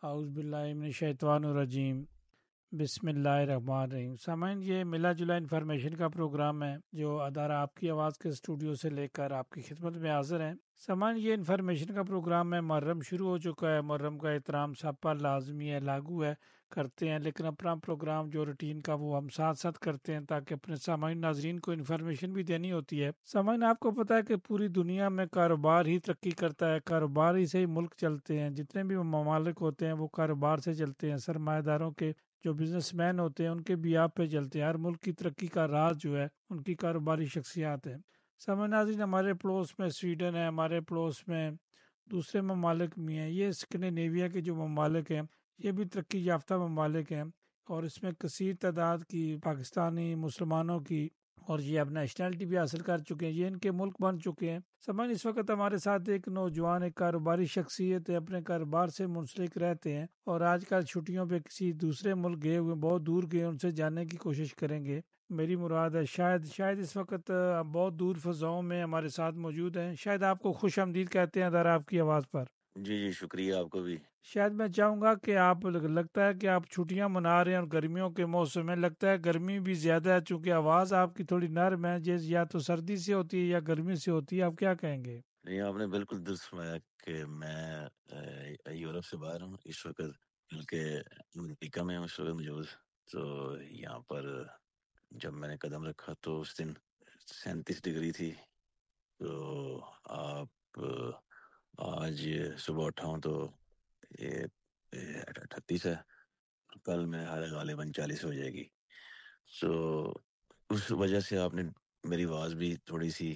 اعوذ باللہ من الشیطان الرجیم، بسم اللہ الرحمن الرحیم۔ سامعین، یہ ملا جلا انفارمیشن کا پروگرام ہے جو ادارہ آپ کی آواز کے اسٹوڈیو سے لے کر آپ کی خدمت میں حاضر ہیں۔ سامعین، یہ انفارمیشن کا پروگرام ہے، محرم شروع ہو چکا ہے، محرم کا احترام سب پر لازمی ہے، لاگو ہے، کرتے ہیں، لیکن اپنا پروگرام جو روٹین کا وہ ہم ساتھ ساتھ کرتے ہیں تاکہ اپنے سامعین ناظرین کو انفارمیشن بھی دینی ہوتی ہے۔ سامعین، آپ کو پتہ ہے کہ پوری دنیا میں کاروبار ہی ترقی کرتا ہے، کاروبار ہی سے ہی ملک چلتے ہیں، جتنے بھی ممالک ہوتے ہیں وہ کاروبار سے چلتے ہیں، سرمایہ داروں کے جو بزنس مین ہوتے ہیں ان کے بھی آپ پہ چلتے ہیں۔ ہر ملک کی ترقی کا راز جو ہے ان کی کاروباری شخصیات ہے۔ سامعین ناظرین، ہمارے پڑوس میں سویڈن ہے، ہمارے پڑوس میں دوسرے ممالک بھی ہیں، یہ اسکینڈینیویا کے جو ممالک ہیں یہ بھی ترقی یافتہ ممالک ہیں، اور اس میں کثیر تعداد کی پاکستانی مسلمانوں کی، اور یہ اب نیشنلٹی بھی حاصل کر چکے ہیں، یہ ان کے ملک بن چکے ہیں۔ سامعین، اس وقت ہمارے ساتھ ایک نوجوان، ایک کاروباری شخصیت ہے، اپنے کاروبار سے منسلک رہتے ہیں اور آج کل چھٹیوں پہ کسی دوسرے ملک گئے ہوئے، بہت دور گئے، ان سے جاننے کی کوشش کریں گے۔ میری مراد ہے شاید اس وقت بہت دور فضاؤں میں ہمارے ساتھ موجود ہیں۔ شاید آپ کو خوش آمدید کہتے ہیں ادارہ آپ کی آواز پر۔ جی شکریہ آپ کو بھی۔ شاید میں چاہوں گا کہ آپ، لگتا ہے کہ آپ چھٹیاں منا رہے ہیں اور گرمیوں کے موسم میں، لگتا ہے گرمی بھی زیادہ ہے، چونکہ آواز آپ کی تھوڑی نرم ہے، یا تو سردی سے ہوتی ہے یا گرمی سے ہوتی ہے، آپ کیا کہیں گے؟ نہیں، آپ نے بالکل درست فرمایا کہ میں یورپ سے باہر ہوں اس وقت، بلکہ امریکہ میں ہوں اس وقت موجود۔ تو یہاں پر جب میں نے قدم رکھا تو اس دن 37 ڈگری تھی۔ تو آپ آج صبح اٹھا ہوں تو یہ 38 ہے، کل میں غالباً 40 ہو جائے گی۔ سو اس وجہ سے آپ نے میری آواز بھی تھوڑی سی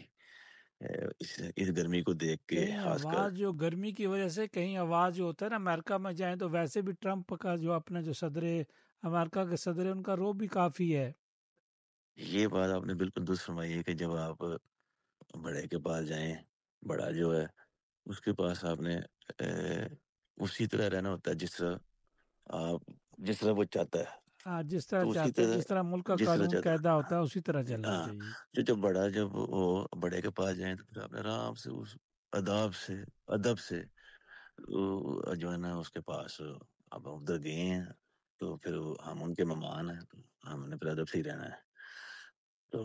اس گرمی کو دیکھ کے کہیں خاص کر آواز جو گرمی کی وجہ سے، کہیں آواز جو ہوتا ہے نا، امریکہ میں جائیں تو ویسے بھی ٹرمپ کا جو اپنا جو صدر امریکہ کے صدر ہیں، ان کا روب بھی کافی ہے۔ یہ بات آپ نے بالکل درست فرمائی ہے کہ جب آپ بڑے کے پاس جائیں، بڑا جو ہے اس کے پاس آپ نے اسی طرح رہنا ہوتا ہے جس طرح وہ چاہتا ہے، ہاں، جس طرح تو اسی چاہتے ہیں، طرح جس طرح ملک کا جس طرح قانون چاہتا قاعدہ ہوتا ہے اسی طرح ہے۔ چلنا ہاں، چاہیے۔ جب وہ بڑے کے پاس جائیں تو پھر آپ نے آرام سے اس ادب سے جو ہے نا اس کے پاس، اب ادھر گئے ہیں تو پھر ہم ان کے مہمان ہیں، تو ہم نے پھر ادب سے ہی رہنا ہے۔ تو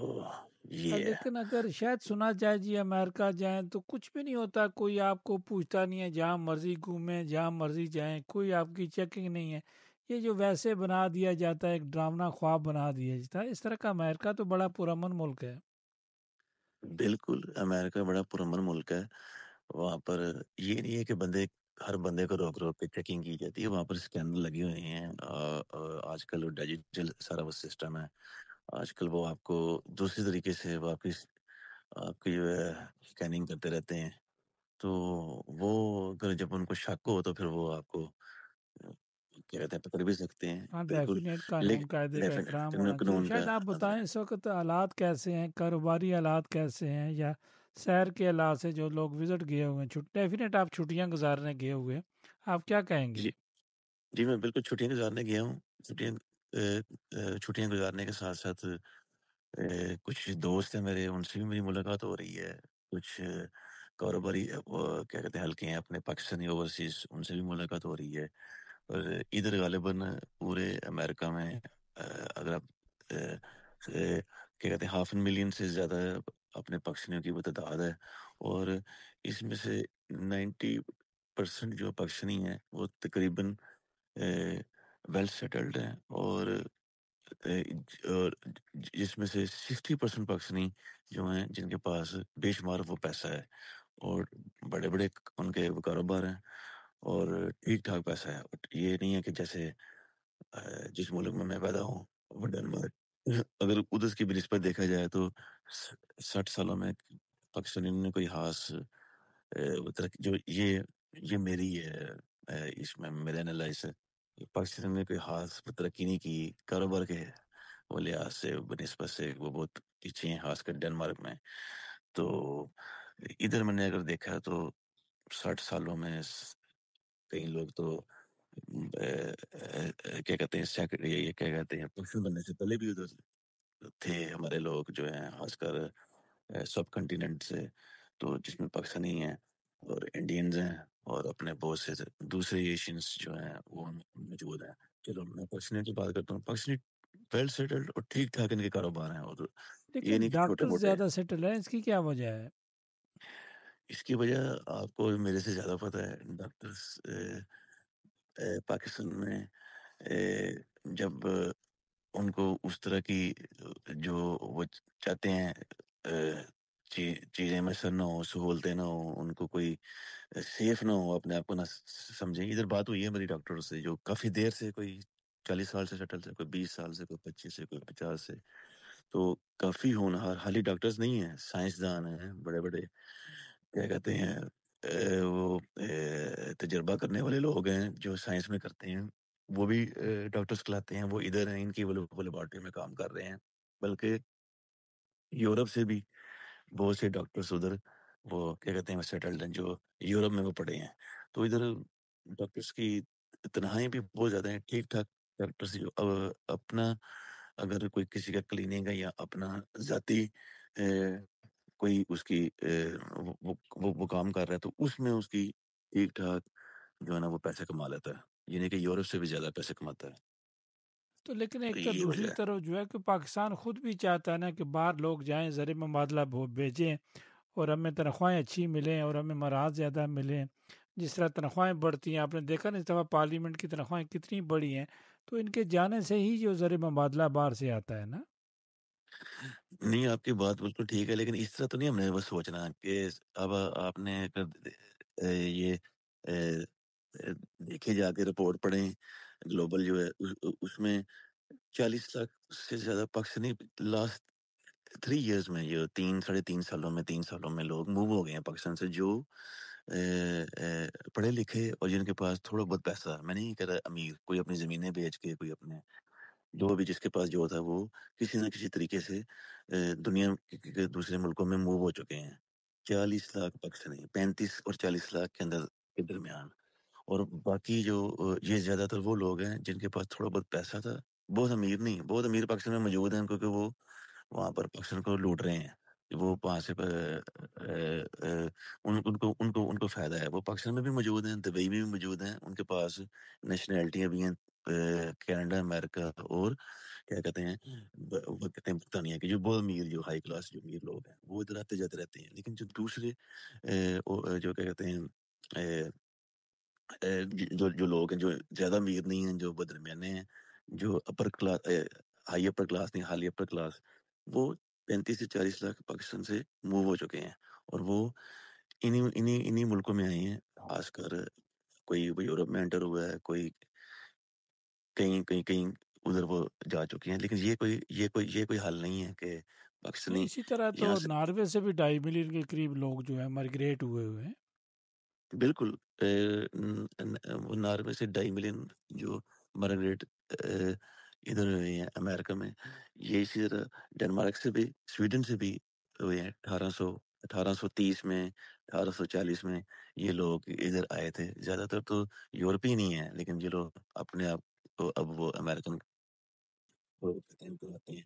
یہ ہے۔ لیکن اگر شاید سنا جائے جی امریکہ جائیں تو کچھ بھی نہیں ہوتا، کوئی آپ کو پوچھتا نہیں ہے، جہاں مرضی گھومیں، جہاں مرضی جائیں، کوئی آپ کی چیکنگ نہیں ہے۔ یہ جو ویسے بنا دیا جاتا ہے، ایک ڈرامنا خواب بنا دیا جاتا ہے، اس طرح کا امریکہ تو بڑا پرامن ملک ہے۔ بالکل، امریکہ بڑا پرامن ملک ہے۔ وہاں پر یہ نہیں ہے کہ ہر بندے کو روک کے چیکنگ کی جاتی ہے، وہاں پر اسکینر لگے ہوئے ہیں۔ آج کل وہ ڈیجیٹل سارا وہ سسٹم ہے، آج کل وہ آپ کو دوسری طریقے سے وہ آپ کی جو ہے اسکیننگ کرتے رہتے ہیں۔ تو وہ اگر جب ان کو شک ہو تو پھر وہ آپ کو کیا کہتے ہیں پکڑ بھی سکتے ہیں۔ ہاں، بالکل، ڈیفینیٹ قانون قاعدے کا احترام لیکن ہونا چاہیے۔ قانون کا شاید آپ بتائیں اس وقت حالات کیسے ہیں، کاروباری حالات کیسے ہیں، یا سیر کے حالات سے جو لوگ وزٹ گئے ہوئے ہیں، ڈیفینیٹ آپ چھٹیاں گزارنے گئے ہوئے ہیں، آپ کیا کہیں گے؟ جی میں بالکل چھٹیاں گزارنے گیا ہوں۔ چھٹیاں گزارنے کے ساتھ ساتھ کچھ دوست ہیں میرے، ان سے بھی میری ملاقات ہو رہی ہے۔ کچھ کاروباری کیا کہتے ہیں حلقے ہیں اپنے پاکستانی اوورسیز، ان سے بھی ملاقات ہو رہی ہے۔ اور ادھر غالباً پورے امریکہ میں اگر آپ کیا کہتے ہیں 500,000 سے زیادہ اپنے پاکستانیوں کی وہ تعداد ہے، اور اس میں سے 90% جو پاکستانی ہیں وہ تقریباً ویل سیٹلڈ ہیں، اور جس میں سے 60% پاکستانی جو ہیں جن کے پاس بے شمار وہ پیسہ ہے، اور بڑے بڑے ان کے وہ کاروبار ہیں، اور ٹھیک ٹھاک پیسہ ہے۔ یہ نہیں ہے کہ جیسے جس ملک میں پیدا ہوں وہ ڈنمارک، اگر ادھر کی بنسبت دیکھا جائے تو 60 سالوں میں پاکستانیوں نے کوئی خاص جو یہ میری ہے، اس میں میرا انالائز ہے، پاکستان نے کوئی خاص ترقی نہیں کی کاروبار کے وہ لحاظ سے، بنسبت سے وہ بہت پیچھے ہیں، خاص کر ڈنمارک میں۔ تو ادھر میں نے اگر دیکھا تو 60 سالوں میں کئی لوگ تو کیا کہتے ہیں یہ کیا کہتے ہیں پروفیشنل بننے سے پہلے بھی ادھر تھے ہمارے لوگ جو ہیں، خاص کر سب کنٹیننٹ سے، تو جس میں پاکستانی ہیں اور انڈینز ہیں اور اپنے بہت سے دوسرے ایشینس جو ہیں وہ موجود ہیں. چلو میں پاکستانی کی بات کرتا ہوں. پاکستانی ویل سیٹلڈ اور ٹھیک ٹھاک ان کے کاروبار ہیں، اور یہ لیکن نہیں کہ چھوٹے ڈاکٹر موٹے ہیں. زیادہ سیٹل ہیں، اس کی کیا وجہ ہے؟ اس کی وجہ آپ کو میرے سے زیادہ پتہ ہے. ڈاکٹرس پاکستان میں جب ان کو اس طرح کی جو وہ چاہتے ہیں چیزیں میسر نہ ہو، سہولتیں نہ ہو، ان کو کوئی سیف نہ ہو، اپنے آپ کو نہ سمجھیں. ادھر بات ہوئی ہے میری ڈاکٹر سے جو کافی دیر سے، کوئی 40 سال سے سیٹل سے، کوئی 20 سال سے، کوئی 25 سے، کوئی 50 سے. تو کافی ہونہار حالی ڈاکٹرز نہیں ہیں، سائنسدان ہیں، بڑے بڑے کیا کہتے ہیں وہ تجربہ کرنے والے لوگ ہیں جو سائنس میں کرتے ہیں. وہ بھی ڈاکٹرز کہلاتے ہیں. وہ ادھر ہیں، ان کی وہ لیبارٹری میں کام کر رہے ہیں. بلکہ یورپ سے بھی بہت سے ڈاکٹرز ادھر وہ کیا کہتے ہیں سیٹلڈ ہیں، جو یورپ میں وہ پڑھے ہیں. تو ادھر ڈاکٹرز کی تنہائی بھی بہت زیادہ ہیں. ٹھیک ٹھاک ڈاکٹرز جو اپنا اگر کوئی کسی کا کلینک ہے یا اپنا ذاتی کوئی اس کی وہ کام کر رہا ہے، تو اس میں اس کی ٹھیک ٹھاک جو ہے نا وہ پیسے کما لیتا ہے. یعنی کہ یورپ سے بھی زیادہ پیسے کماتا ہے. تو لیکن تو ایک تو یہ وجہ دوسری ہے. طرف جو ہے کہ پاکستان خود بھی چاہتا ہے نا کہ باہر لوگ جائیں، زر مبادلہ بھیجیں اور ہمیں تنخواہیں اچھی ملیں اور ہمیں مراحت زیادہ ملیں. جس طرح تنخواہیں بڑھتی ہیں، آپ نے دیکھا نا اس دفعہ پارلیمنٹ کی تنخواہیں کتنی بڑی ہیں، تو ان کے جانے سے ہی جو زر مبادلہ باہر سے آتا ہے نا. نہیں، آپ کی بات بالکل ٹھیک ہے، لیکن اس طرح تو نہیں ہم نے بس سوچنا کہ اب آپ نے یہ دیکھے جا کے رپورٹ پڑھیں گلوبل جو ہے اس میں 40 لاکھ سے زیادہ پاکستانی لاسٹ 3 ایئرز میں، یہ 3 سالوں میں لوگ موو ہو گئے ہیں پاکستان سے، جو پڑھے لکھے اور جن کے پاس تھوڑا بہت پیسہ. میں نہیں کہہ رہا امیر، کوئی اپنی زمینیں بیچ کے، کوئی اپنے جو بھی جس کے پاس جو تھا وہ کسی نہ کسی طریقے سے دنیا کے دوسرے ملکوں میں موو ہو چکے ہیں. 40 لاکھ پاکستانی، 35 اور 40 لاکھ کے اندر کے درمیان. اور باقی جو یہ زیادہ تر وہ لوگ ہیں جن کے پاس تھوڑا بہت پیسہ تھا. بہت امیر نہیں، بہت امیر پاکستان میں موجود ہیں کیونکہ وہ وہاں پر پاکستان کو لوٹ رہے ہیں. وہ وہاں سے ان کو فائدہ ہے. وہ پاکستان میں بھی موجود ہیں، دبئی میں بھی موجود ہیں، ان کے پاس نیشنلٹیاں بھی ہیں، کینیڈا، امریکہ اور کیا کہتے ہیں وہ کہتے ہیں برطانیہ کے. جو بہت امیر، جو ہائی کلاس جو امیر لوگ ہیں وہ ادھر آتے جاتے رہتے ہیں. لیکن جو دوسرے جو کیا کہتے ہیں جو لوگ ہیں جو زیادہ امیر نہیں ہیں، جو بدرمیانے ہیں، جو upper class, high upper class نہیں، ہائی اپر کلاس، وہ 35 سے 40 لاکھ پاکستان سے موو ہو چکے ہیں. اور وہ انہی ملکوں میں آئے ہیں. خاص کر کوئی یورپ میں انٹر ہوا ہے، کوئی کہیں ادھر وہ جا چکے ہیں. لیکن یہ کوئی حل نہیں ہے کہ تو پاکستانی اسی طرح تو یہاں سے. ناروے سے بھی 2.5 ملین کے قریب لوگ جو ہے مائگریٹ ہوئے ہیں. بالکل وہ ناروے سے 2.5 ملین جو مائگریٹ ادھر ہوئے ہیں امریکہ میں. یہ اسی طرح ڈنمارک سے بھی، سویڈن سے بھی ہوئے ہیں. 1830 میں، 1840 میں یہ لوگ ادھر آئے تھے. زیادہ تر تو یورپی نہیں ہیں، لیکن یہ لوگ اپنے آپ کو اب وہ امریکن آتے ہیں.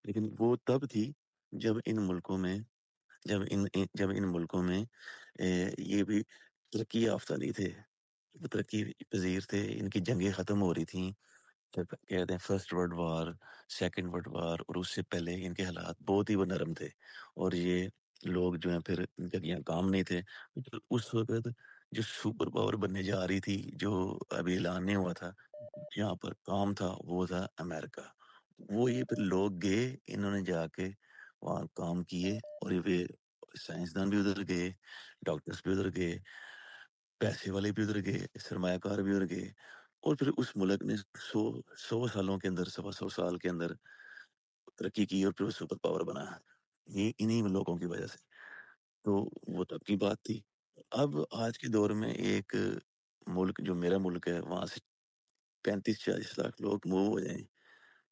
لیکن وہ تب تھی جب ان ملکوں میں یہ بھی ترقی یافتہ نہیں تھے، وہ ترقی پذیر تھے. ان کی جنگیں ختم ہو رہی تھیں. کہتے ہیں first world war, second world war, اور اس سے پہلے ان کے حالات بہت ہی وہ نرم تھے. اور یہ لوگ جو ہیں پھر ان کے یہاں کام نہیں تھے. اس وقت جو سپر پاور بننے جا رہی تھی، جو ابھی اعلان نہیں ہوا تھا، جہاں پر کام تھا وہ تھا امریکہ. وہ یہ پھر لوگ گئے، انہوں نے جا کے وہاں کام کیے، اور یہ سائنسدان بھی ادھر گئے، ڈاکٹرز بھی ادھر گئے، پیسے والے بھی ادھر گئے، سرمایہ کار بھی ادھر گئے. اور پھر اس ملک نے 100 سالوں کے اندر، 100 سال کے اندر ترقی کی، اور پھر وہ سپر پاور بنا. یہ انہی لوگوں کی وجہ سے. تو وہ تب کی بات تھی. اب آج کے دور میں ایک ملک جو میرا ملک ہے، وہاں سے 35-40 لاکھ لوگ موو ہو جائیں،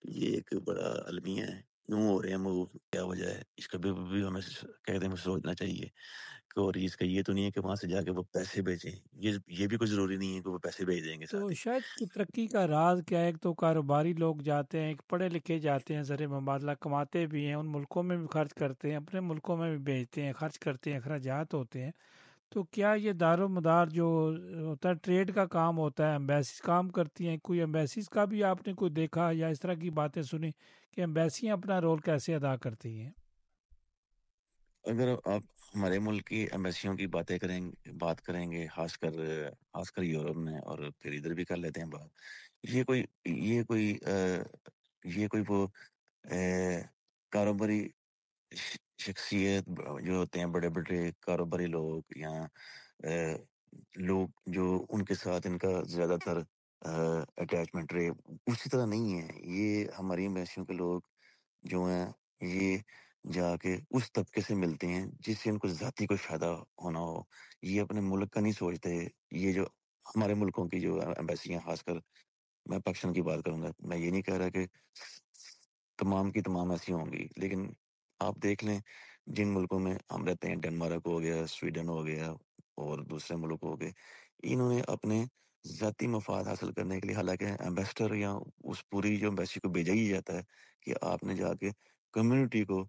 یہ ایک بڑا المیہ ہے. کیوں ہو رہے ہیں موو، کیا وجہ ہے، اس کا بھی ہمیں کہتے ہیں سوچنا چاہیے. اور اس کا یہ تو نہیں ہے کہ وہاں سے جا کے وہ پیسے بھیجیں. یہ بھی کوئی ضروری نہیں ہے کہ وہ پیسے بھیج دیں گے تو ساتھ ہی. شاید اس کی ترقی کا راز کیا ہے؟ ایک تو کاروباری لوگ جاتے ہیں، ایک پڑھے لکھے جاتے ہیں، زر مبادلہ کماتے بھی ہیں، ان ملکوں میں بھی خرچ کرتے ہیں، اپنے ملکوں میں بھی بیچتے ہیں، خرچ کرتے ہیں، اخراجات ہوتے ہیں. تو کیا یہ دار و مدار جو ہوتا ہے ٹریڈ کا کام ہوتا ہے، ایمبیسیز کام کرتی ہیں، کوئی ایمبیسیز کا بھی آپ نے کوئی دیکھا یا اس طرح کی باتیں سنی کہ ایمبیسیاں اپنا رول کیسے ادا کرتی ہیں؟ اگر آپ ہمارے ملک کی ایمبیسیوں کی بات کریں گے، خاص کر یورپ میں، اور پھر ادھر بھی کر لیتے ہیں بات. یہ کوئی یہ کوئی یہ کوئی وہ کاروباری شخصیت جو ہوتے ہیں، بڑے بڑے کاروباری لوگ یا لوگ جو ان کے ساتھ ان کا زیادہ تر اٹیچمنٹ رہے، اسی طرح نہیں ہے. یہ ہماری ایمبیسیوں کے لوگ جو ہیں، یہ جا کے اس طبقے سے ملتے ہیں جس سے ان کو ذاتی کوئی فائدہ ہونا ہو. یہ اپنے ملک کا نہیں سوچتے. یہ جو ہمارے ملکوں کی جو ایمبیسیاں، خاص کر میں پاکستان کی بات کروں گا، میں یہ نہیں کہہ رہا کہ تمام کی تمام ایسی ہوں گی، لیکن آپ دیکھ لیں جن ملکوں میں ہم رہتے ہیں، ڈنمارک ہو گیا، سویڈن ہو گیا اور دوسرے ملک ہو گئے، انہوں نے اپنے ذاتی مفاد حاصل کرنے کے لیے، حالانکہ ایمبیسڈر یا اس پوری جو ایمبیسی کو بھیجا ہی جاتا ہے کہ آپ نے جا کے کمیونٹی کو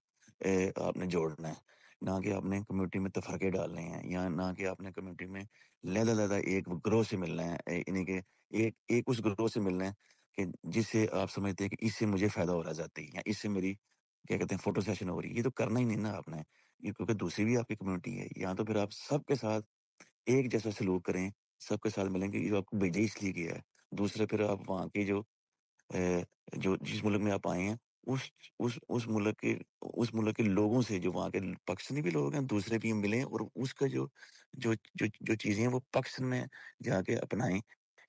آپ نے جوڑنا ہے، نہ کہ آپ نے کمیونٹی میں تفرقے ڈالنے ہیں، یا نہ کہ آپ نے کمیونٹی میں علیحدہ ایک گروہ سے ملنا ہے، یعنی کہ ایک اس گروہ سے ملنا ہے کہ جس سے آپ سمجھتے ہیں کہ اس سے مجھے فائدہ ہو رہا ہے ذاتی، یا اس سے میری کیا کہتے ہیں فوٹو سیشن ہو رہی ہے. یہ تو کرنا ہی نہیں نا آپ نے، یہ کیونکہ دوسری بھی آپ کی کمیونٹی ہے. یا تو پھر آپ سب کے ساتھ ایک جیسا سلوک کریں، سب کے ساتھ ملیں گے. یہ آپ کو بھیجا اس لیے کیا ہے. دوسرے پھر آپ وہاں کے جو جس ملک میں آپ آئے ہیں، اس اس ملک کے لوگوں سے، جو وہاں کے پاکستانی بھی لوگ ہیں، دوسرے بھی ملیں، اور اس کا جو چیزیں ہیں وہ پاکستان میں جا کے اپنائیں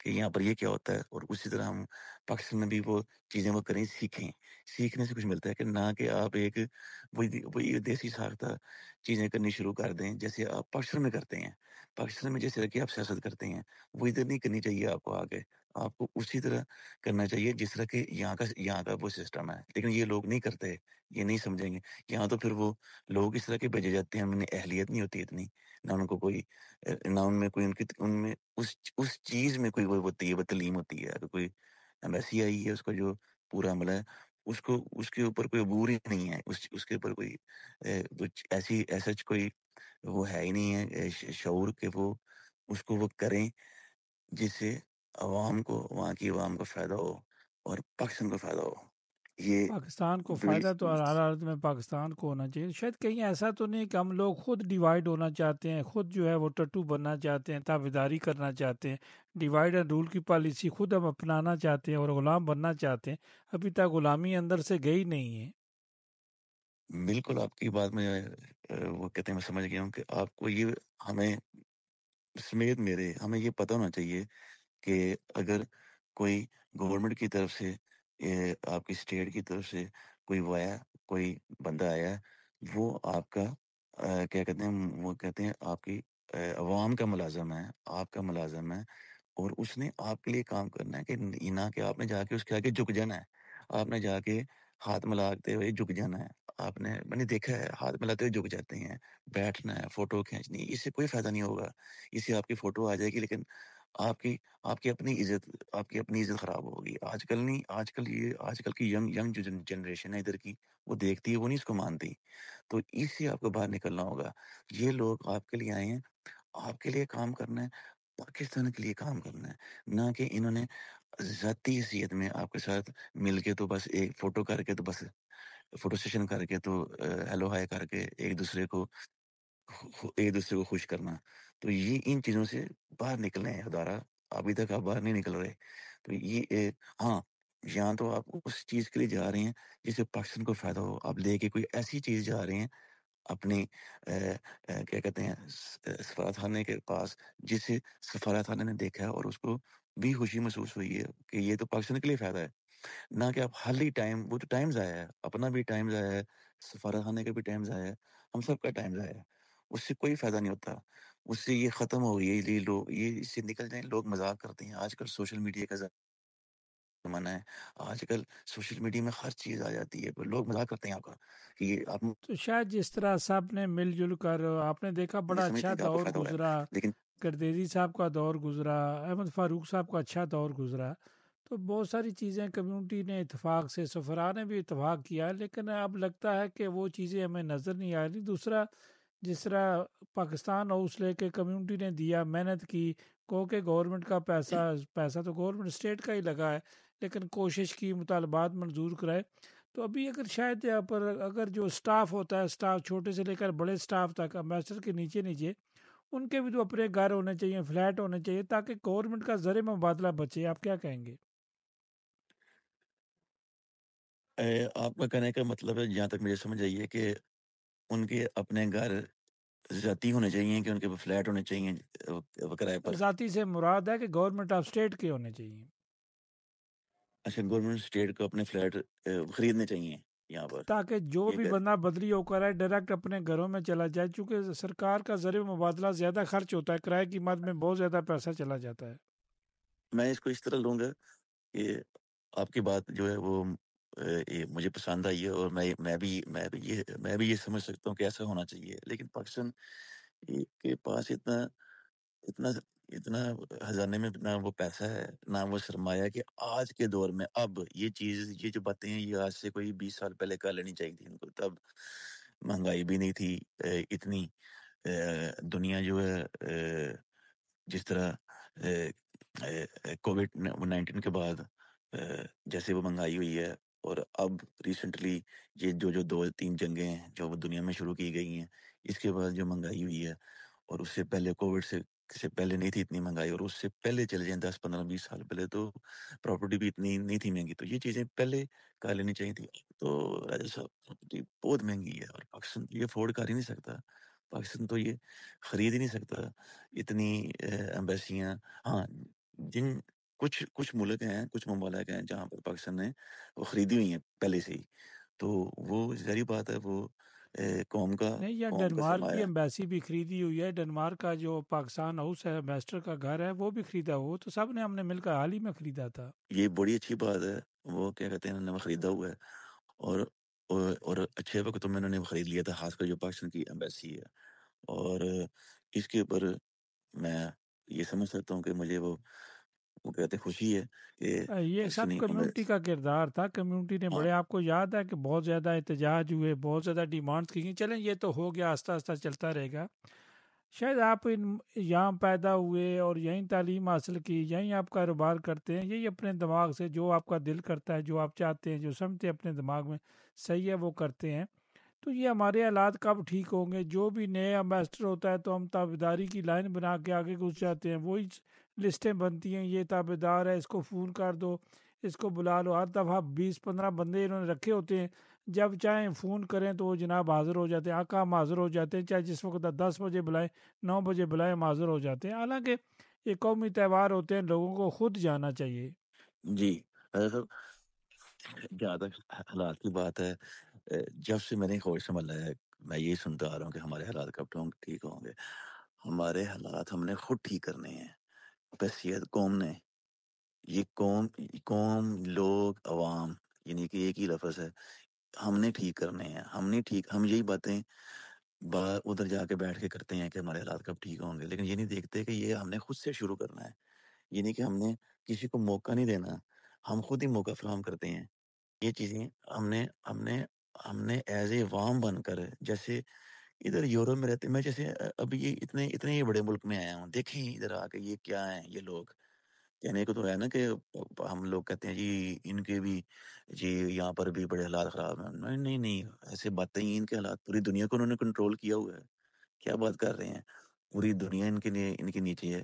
کہ یہاں پر یہ کیا ہوتا ہے، اور اسی طرح ہم پاکستان میں بھی وہ چیزیں وہ کریں، سیکھیں. سیکھنے سے کچھ ملتا ہے، کہ نہ کہ آپ ایک وہی دیسی ساختہ چیزیں کرنی شروع کر دیں جیسے آپ پاکستان میں کرتے ہیں. پاکستان میں جیسے کہ آپ سیاست کرتے ہیں، وہ ادھر نہیں کرنی چاہیے. آپ کو آگے آپ کو اسی طرح کرنا چاہیے جس طرح کہ یہاں کا وہ سسٹم ہے. لیکن یہ لوگ نہیں کرتے، یہ نہیں سمجھیں گے. یہاں تو پھر وہ لوگ اس طرح کے بھیجے جاتے ہیں، انہیں اہلیت نہیں ہوتی اتنی، نہ ان کو کوئی نہ ان میں کوئی ان میں اس چیز میں کوئی وہ ہوتی ہے، وہ تعلیم ہوتی ہے. اگر کوئی ایمبیسی آئی ہے، اس کا جو پورا عملہ ہے، اس کے اوپر کوئی عبور ہی نہیں ہے، اس کے اوپر کوئی ایسا کوئی وہ ہے ہی نہیں ہے شعور کہ وہ اس کو وہ کریں جس سے وہاں کی عوام کو فائدہ ہو اور پاکستان کو فائدہ ہو. یہ پاکستان کو بڑی فائدہ تو ہر حالت میں پاکستان کو ہونا چاہیے. شاید کہیں ایسا تو نہیں کہ ہم لوگ خود ڈیوائیڈ ہونا چاہتے ہیں، خود جو ہے وہ ٹٹو بننا چاہتے ہیں، تابعداری کرنا چاہتے ہیں، ڈیوائیڈ اینڈ رول کی پالیسی خود ہم اپنانا چاہتے ہیں اور غلام بننا چاہتے ہیں. ابھی تک غلامی اندر سے گئی نہیں ہے. بالکل آپ کی بات میں وہ کہتے ہیں، میں سمجھ گیا ہوں کہ آپ کو یہ ہمیں سمیت ہمیں یہ پتہ ہونا چاہیے کہ اگر کوئی گورنمنٹ کی طرف سے آپ کی اسٹیٹ کی طرف سے کوئی بندہ آیا، وہ آپ کا کیا کہتے ہیں، وہ کہتے ہیں آپ کی عوام کا ملازم ہے، آپ کا ملازم ہے، اور اس نے آپ کے لیے کام کرنا ہے. کہ نہ کہ آپ نے جا کے اس کے آگے جھک جانا ہے، آپ نے جا کے ہاتھ ملاتے ہوئے جھک جانا ہے. میں نے دیکھا ہے، ہاتھ ملاتے ہوئے جھک جاتے ہیں. بیٹھنا ہے، فوٹو کھینچنی، اس سے کوئی فائدہ نہیں ہوگا. اس سے آپ کی فوٹو آ جائے گی، لیکن آپ کی اپنی عزت خراب ہوگی. آج کل کی ینگ جو جنریشن ہے ادھر کی، وہ دیکھتی ہے، وہ نہیں اس کو مانتی. تو اس سے آپ کو باہر نکلنا ہوگا. یہ لوگ آپ کے لیے آئے ہیں، آپ کے لیے کام کرنا ہے، پاکستان کے لیے کام کرنا ہے. نہ کہ انہوں نے ذاتی حیثیت میں آپ کے ساتھ مل کے تو بس ایک فوٹو کر کے، تو بس فوٹو سیشن کر کے، تو ہیلو ہائی کر کے ایک دوسرے کو خوش کرنا. تو یہ ان چیزوں سے باہر نکلنے ہیں. ادارہ ابھی تک آپ باہر نہیں نکل رہے. تو یہ ہاں، یہاں تو آپ اس چیز کے لیے جا رہے ہیں جس سے پاکستان کو فائدہ ہو. آپ لے کے کوئی ایسی چیز جا رہے ہیں اپنی کیا کہتے ہیں سفارت خانے کے پاس، جس سے سفارت خانے نے دیکھا ہے اور اس کو بھی خوشی محسوس ہوئی ہے کہ یہ تو پاکستان کے لیے فائدہ ہے. نہ کہ آپ حالی ٹائم، وہ تو ٹائم ضائع ہے، اپنا بھی ٹائم ضائع ہے، سفارت خانے کا بھی ٹائم ضائع ہے، ہم سب کا ٹائم ضائع ہے. اس سے کوئی فائدہ نہیں ہوتا. اس سے یہ ختم ہو گئی ہے. یہ اس سے نکل جائیں. لوگ مذاق کرتے ہیں. آج کل سوشل میڈیا کا زمانہ ہے. آج کل سوشل میڈیا میں ہر چیز آ جاتی ہے. لوگ مذاق کرتے ہیں آپ کا کہ یہ آپ تو شاید جس طرح سب نے مل جل کر، آپ نے دیکھا یہ بڑا سمجھتے اچھا ہیں کہ آپ کو دور فائدہ ہو رہا گزرا، ہے، لیکن گردیزی صاحب کا دور گزرا، احمد فاروق صاحب کا اچھا دور گزرا. تو بہت ساری چیزیں کمیونٹی نے اتفاق سے، سفراء نے بھی اتفاق کیا، لیکن اب لگتا ہے کہ وہ چیزیں ہمیں نظر نہیں آ رہی. دوسرا جس طرح پاکستان ہاؤس لے کے کمیونٹی نے دیا، محنت کی، کو کہ گورنمنٹ کا پیسہ تو گورنمنٹ اسٹیٹ کا ہی لگا ہے، لیکن کوشش کی مطالبات منظور کرائے. تو ابھی اگر شاید یہاں پر اگر جو اسٹاف ہوتا ہے، اسٹاف چھوٹے سے لے کر بڑے اسٹاف تک، امبیسڈر کے نیچے نیچے ان کے بھی تو اپنے گھر ہونے چاہیے، فلیٹ ہونے چاہیے، تاکہ گورنمنٹ کا زر مبادلہ بچے. آپ کیا کہیں گے؟ آپ کا کہنے کا مطلب ہے، جہاں تک مجھے سمجھ آئی ہے، کہ ان کے اپنے گھر ذاتی ہونے چاہیے، کہ ان کے فلیٹ ہونے چاہیے کرائے پر. ذاتی سے مراد ہے کہ گورنمنٹ آف اسٹیٹ کے ہونے چاہیے، اچھا، گورنمنٹ اسٹیٹ کو اپنے فلیٹ خریدنے چاہیے یہاں پر، تاکہ جو یہ بھی بندہ بدلی ہو کر ہے ڈائریکٹ اپنے گھروں میں چلا جائے. چونکہ سرکار کا زر مبادلہ زیادہ خرچ ہوتا ہے، کرائے کی مد میں بہت زیادہ پیسہ چلا جاتا ہے. میں اس کو اس طرح لوں گا کہ آپ کی بات جو ہے وہ یہ مجھے پسند آئی ہے، اور میں بھی یہ سمجھ سکتا ہوں کہ ایسا ہونا چاہیے. لیکن پاکستان کے پاس اتنا اتنا اتنا خزانے میں نہ وہ پیسہ ہے، نہ وہ سرمایہ، کہ آج کے دور میں اب یہ جو باتیں ہیں، یہ آج سے کوئی 20 سال پہلے کر لینی چاہیے تھی ان کو. تب مہنگائی بھی نہیں تھی اتنی. دنیا جو ہے جس طرح کووڈ 19 کے بعد جیسے وہ مہنگائی ہوئی ہے، اور اب ریسنٹلی یہ جو 2-3 جنگیں ہیں جو وہ دنیا میں شروع کی گئی ہیں، اس کے بعد جو مہنگائی ہوئی ہے، اور اس سے پہلے کووڈ سے پہلے نہیں تھی اتنی مہنگائی، اور اس سے پہلے چلے جائیں 10-15-20 سال پہلے، تو پراپرٹی بھی اتنی نہیں تھی مہنگی. تو یہ چیزیں پہلے کر لینی چاہیے تھی. تو راجا صاحب، پراپرٹی بہت مہنگی ہے، اور پاکستان یہ افورڈ کر ہی نہیں سکتا. پاکستان تو یہ خرید ہی نہیں سکتا اتنی ایمبیسیاں. ہاں، جن کچھ ملک ہیں، کچھ ممالک ہیں جہاں پر پاکستان نے وہ خریدی ہوئی ہیں پہلے سے ہی، تو وہ ظاہری بات ہے، وہ قوم کا نہیں، یا قوم کا ڈنمارک کی سرمایہ ہے. ایمبیسی بھی خریدی ہوئی ہے. ڈنمارک کا جو پاکستان ہاؤس ہے، ایمبیسڈر کا گھر ہے، وہ بھی خریدا ہوا. وہ تو سب نے ہم نے مل کر حال ہی میں خریدا تھا. یہ بڑی اچھی بات ہے. وہ کیا کہتے ہیں، انہوں نے وہ خریدا ہوا ہے، اور اچھے وقت میں انہوں نے وہ خرید لیا تھا، خاص کر جو پاکستان کی ایمبیسی ہے. اور اس کے اوپر میں یہ سمجھ سکتا ہوں کہ مجھے وہ کہتے خوشی ہے کہ یہ سب پاکستانی کمیونٹی کا کردار تھا. کمیونٹی نے ہاں. بڑے، آپ کو یاد ہے کہ بہت زیادہ احتجاج ہوئے، بہت زیادہ ڈیمانڈ کی گئی. چلیں، یہ تو ہو گیا، آہستہ آہستہ چلتا رہے گا. شاید آپ یہاں پیدا ہوئے اور یہیں تعلیم حاصل کی، یہیں آپ کاروبار کرتے ہیں، یہی اپنے دماغ سے جو آپ کا دل کرتا ہے، جو آپ چاہتے ہیں، جو سمجھتے ہیں اپنے دماغ میں صحیح ہے، وہ کرتے ہیں. تو یہ ہمارے حالات کب ٹھیک ہوں گے؟ جو بھی نئے امبیسڈر ہوتا ہے تو ہم تابعداری کی لائن بنا کے آگے گھس جاتے ہیں. وہی لسٹیں بنتی ہیں، یہ تابعدار ہے، اس کو فون کر دو، اس کو بلا لو. ہر دفعہ 20-15 بندے انہوں نے رکھے ہوتے ہیں. جب چاہیں فون کریں تو وہ جناب حاضر ہو جاتے ہیں. آقا ہم حاضر ہو جاتے ہیں، چاہے جس وقت 10 بجے بلائیں، 9 بجے بلائیں، ہم حاضر ہو جاتے ہیں. حالانکہ یہ قومی تہوار ہوتے ہیں، لوگوں کو خود جانا چاہیے. جی صاحب، جہاں تک حالات کی بات ہے، جب سے میں نے ہوش سنبھالا ہے، میں یہ سنتا آ رہا ہوں کہ ہمارے حالات کب ٹھیک ہوں گے. ہمارے حالات ہم نے خود ٹھیک کرنے ہیں. بس یہ قوم نے، یہ قوم، لوگ، عوام، یعنی کہ ایک ہی لفظ ہے، ہم نے ٹھیک کرنے ہیں. ہم یہی باتیں ادھر جا کے بیٹھ کے کرتے ہیں کہ ہمارے حالات کب ٹھیک ہوں گے، لیکن یہ نہیں دیکھتے کہ یہ ہم نے خود سے شروع کرنا ہے. یعنی کہ ہم نے کسی کو موقع نہیں دینا، ہم خود ہی موقع فراہم کرتے ہیں. یہ چیزیں ہم نے ایز اے عوام بن کر، جیسے ادھر یورپ میں رہتے، میں جیسے ابھی یہ اتنے ہی بڑے ملک میں آیا ہوں، دیکھیں ادھر آ کے یہ کیا ہیں یہ لوگ. کہنے کو تو ہے نا کہ ہم لوگ کہتے ہیں جی ان کے بھی، جی یہاں پر بھی بڑے حالات خراب ہیں. نہیں نہیں نہیں، ایسے باتیں ہی، ان کے حالات پوری دنیا کو انہوں نے کنٹرول کیا ہوا ہے. کیا بات کر رہے ہیں؟ پوری دنیا ان کے نیچے ہے.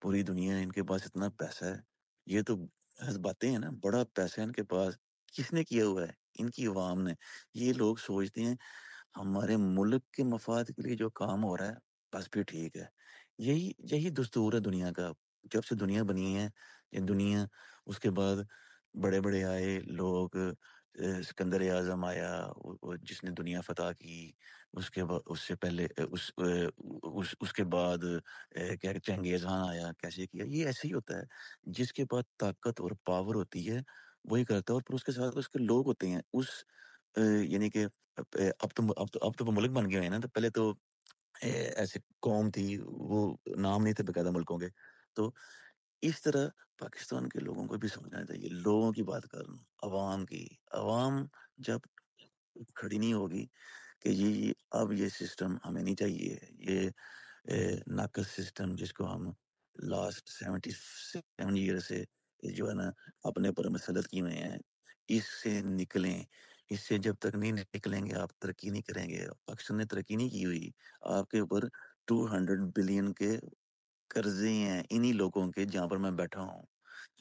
پوری دنیا، ان کے پاس اتنا پیسہ ہے. یہ تو ایسی باتیں ہیں نا، بڑا پیسہ ہے ان کے پاس. کس نے کیا ہوا ہے؟ ان کی عوام نے. یہ لوگ سوچتے ہیں ہمارے ملک کے مفاد کے لیے جو کام ہو رہا ہے بس بھی ٹھیک ہے. یہی دستور ہے دنیا کا. جب سے دنیا بنی ہے، یہ دنیا، اس کے بعد بڑے بڑے آئے لوگ. سکندر اعظم آیا، جس نے دنیا فتح کی. اس کے بعد، اس سے پہلے، اس کے بعد کیا چنگیز خان آیا. کیسے کیا؟ یہ ایسے ہی ہوتا ہے. جس کے پاس طاقت اور پاور ہوتی ہے وہی کرتا ہے، اور پھر اس کے ساتھ اس کے لوگ ہوتے ہیں. یعنی کہ اب تو وہ ملک بن گئے ہیں نا. تو پہلے تو ایسے قوم تھی، وہ نام نہیں تھے باقاعدہ ملکوں کے. تو اس طرح پاکستان کے لوگوں کو بھی سمجھنا چاہیے. لوگوں کی بات کر رہا ہوں، عوام کی. عوام جب کھڑی نہیں ہوگی، کہ یہ اب یہ سسٹم ہمیں نہیں چاہیے، یہ ناقص سسٹم جس کو ہم لاسٹ 77 ایئر سے جو ہے نا اپنے پر مسلط کیے ہوئے ہیں، اس سے نکلیں۔ اس سے جب تک نہیں نکلیں گے آپ ترقی نہیں کریں گے۔ پاکستان نے ترقی نہیں کی ہوئی، آپ کے اوپر 200 بلین کے قرضے ہیں انہی لوگوں کے جہاں پر میں بیٹھا ہوں،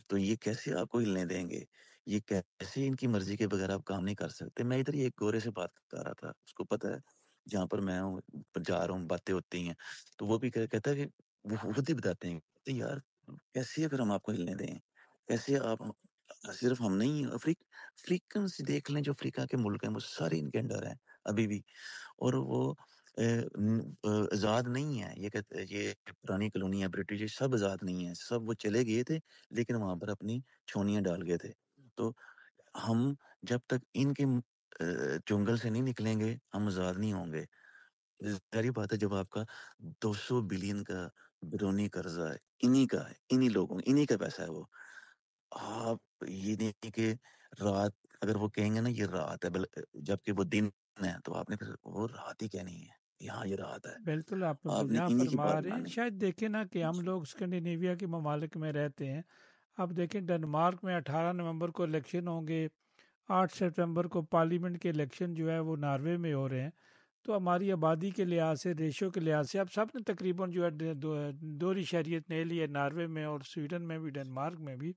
تو یہ کیسے آپ کو ہلنے دیں گے؟ یہ کیسے ان کی مرضی کے بغیر آپ کام نہیں کر سکتے؟ میں ادھر ایک گورے سے بات کر رہا تھا، اس کو پتا ہے جہاں پر میں ہوں جا رہا ہوں باتیں ہوتی ہیں، تو وہ بھی کہتا ہے کہ وہ خود ہی بتاتے ہیں کہ یار کیسے اگر ہم آپ کو ہلنے دیں، کیسے آپ صرف ہم نہیں افریقن سے دیکھ لیں، جو افریقہ کے ملک ہیں وہ سارے ان کے انڈر ہیں ابھی بھی، اور وہ آزاد نہیں ہے۔ یہ کہتے یہ پرانی کالونی ہے برٹش، یہ سب آزاد نہیں ہے، سب وہ چلے گئے تھے لیکن وہاں پر اپنی چھونیاں ڈال گئے تھے۔ تو ہم جب تک ان کے جنگل سے نہیں نکلیں گے ہم آزاد نہیں ہوں گے۔ ظاہری بات ہے، جب آپ کا 200 بلین کا بیرونی قرضہ ہے، انہی کا ہے، انہی لوگوں انہی کا پیسہ ہے وہ، آپ یہ نہیں کہ رات اگر وہ کہیں گے نا یہ رات ہے جبکہ وہ دن ہے، تو آپ نے پھر وہ رات ہی کہنی ہے، یہاں یہ رات ہے، بالکل آپ آپ نے بجا انہی کی فرما بات رہے ہیں۔ ماننی۔ شاید دیکھیں نا کہ ہم لوگ اسکینڈینیویا کے ممالک میں رہتے ہیں، اب دیکھیں ڈنمارک میں 18 نومبر کو الیکشن ہوں گے، 8 ستمبر کو پارلیمنٹ کے الیکشن جو ہے وہ ناروے میں ہو رہے ہیں، تو ہماری آبادی کے لحاظ سے، ریشو کے لحاظ سے اب سب نے تقریباً جو ہے دوہری شہریت لے لی ہے، ناروے میں اور سویڈن میں بھی، ڈنمارک میں بھی،